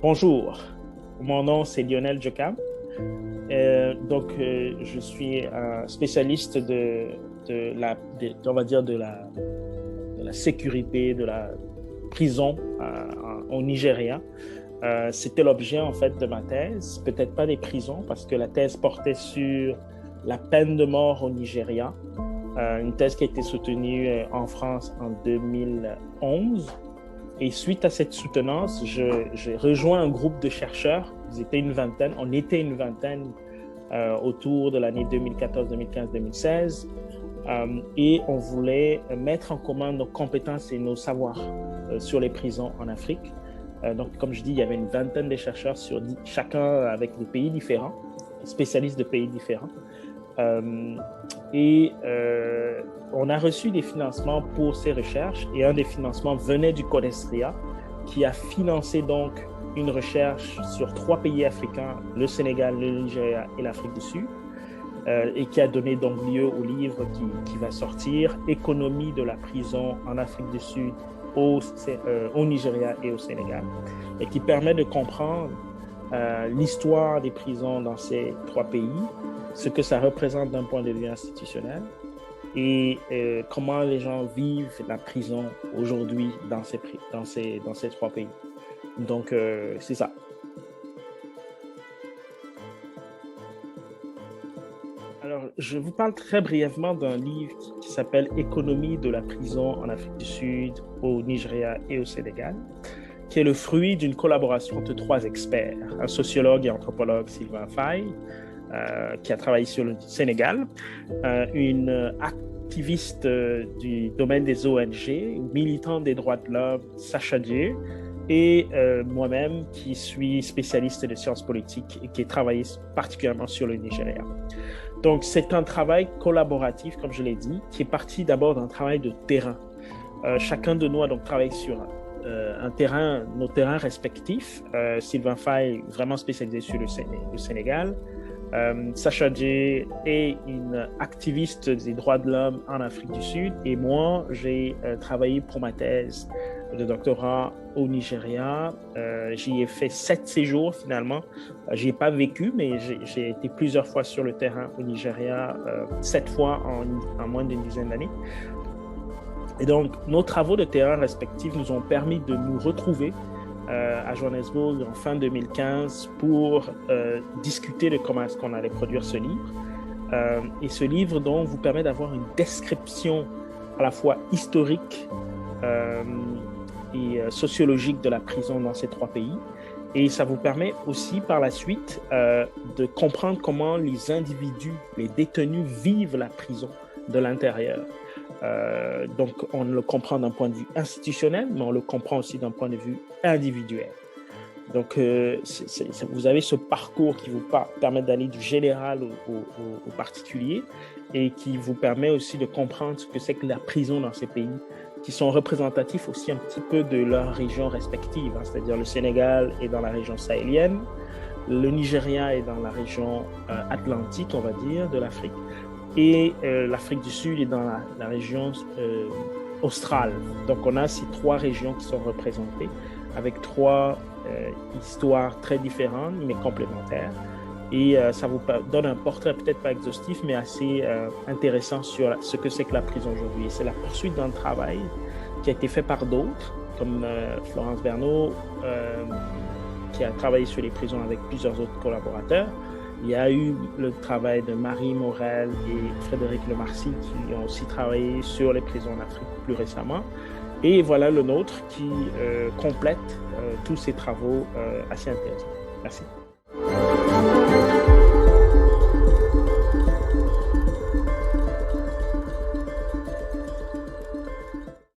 Bonjour, mon nom c'est Lionel Djokam. Je suis un spécialiste on va dire de la sécurité, de la prison au Nigeria. C'était l'objet en fait de ma thèse, peut-être pas des prisons parce que la thèse portait sur la peine de mort au Nigeria, une thèse qui a été soutenue en France en 2011. Et suite à cette soutenance, j'ai rejoint un groupe de chercheurs. On était une vingtaine autour de l'année 2014, 2015, 2016. Et on voulait mettre en commun nos compétences et nos savoirs sur les prisons en Afrique. Donc, comme je dis, il y avait une vingtaine de chercheurs, chacun avec des pays différents, spécialistes de pays différents. On a reçu des financements pour ces recherches et un des financements venait du CODESRIA qui a financé donc une recherche sur 3 pays africains, le Sénégal, le Nigeria et l'Afrique du Sud, et qui a donné donc lieu au livre qui va sortir, Économie de la prison en Afrique du Sud, au Nigeria et au Sénégal, et qui permet de comprendre l'histoire des prisons dans ces 3 pays, ce que ça représente d'un point de vue institutionnel et comment les gens vivent la prison aujourd'hui dans ces 3 pays. Donc, c'est ça. Alors, je vous parle très brièvement d'un livre qui s'appelle « Économie de la prison en Afrique du Sud, au Nigeria et au Sénégal », qui est le fruit d'une collaboration entre 3 experts, un sociologue et anthropologue, Sylvain Faye, qui a travaillé sur le Sénégal, une activiste du domaine des ONG, militante des droits de l'homme, Sacha Dieu, et moi-même qui suis spécialiste de sciences politiques et qui ai travaillé particulièrement sur le Nigeria. Donc, c'est un travail collaboratif, comme je l'ai dit, qui est parti d'abord d'un travail de terrain. Chacun de nous a donc travaillé sur nos terrains respectifs. Sylvain Faye, vraiment spécialisé sur le Sénégal. Sacha Dié est une activiste des droits de l'homme en Afrique du Sud et moi, j'ai travaillé pour ma thèse de doctorat au Nigeria. J'y ai fait 7 séjours finalement. J'y ai pas vécu, mais j'ai été plusieurs fois sur le terrain au Nigeria, 7 fois en moins d'une dizaine d'années. Et donc, nos travaux de terrain respectifs nous ont permis de nous retrouver à Johannesburg en fin 2015 pour discuter de comment est-ce qu'on allait produire ce livre. Et ce livre donc vous permet d'avoir une description à la fois historique et sociologique de la prison dans ces 3 pays. Et ça vous permet aussi par la suite de comprendre comment les individus, les détenus vivent la prison de l'intérieur. Donc, on le comprend d'un point de vue institutionnel, mais on le comprend aussi d'un point de vue individuel. Donc, vous avez ce parcours qui vous permet d'aller du général au particulier et qui vous permet aussi de comprendre ce que c'est que la prison dans ces pays qui sont représentatifs aussi un petit peu de leurs régions respectives, hein, c'est-à-dire le Sénégal est dans la région sahélienne, le Nigeria est dans la région atlantique, on va dire, de l'Afrique. Et l'Afrique du Sud est dans la région australe. Donc, on a ces 3 régions qui sont représentées avec 3 histoires très différentes, mais complémentaires. Et ça vous donne un portrait peut-être pas exhaustif, mais assez intéressant sur ce que c'est que la prison aujourd'hui. C'est la poursuite d'un travail qui a été fait par d'autres, comme Florence Berneau, qui a travaillé sur les prisons avec plusieurs autres collaborateurs. Il y a eu le travail de Marie Morel et Frédéric Lemarcy qui ont aussi travaillé sur les prisons en Afrique plus récemment. Et voilà le nôtre qui complète tous ces travaux assez intéressants. Merci.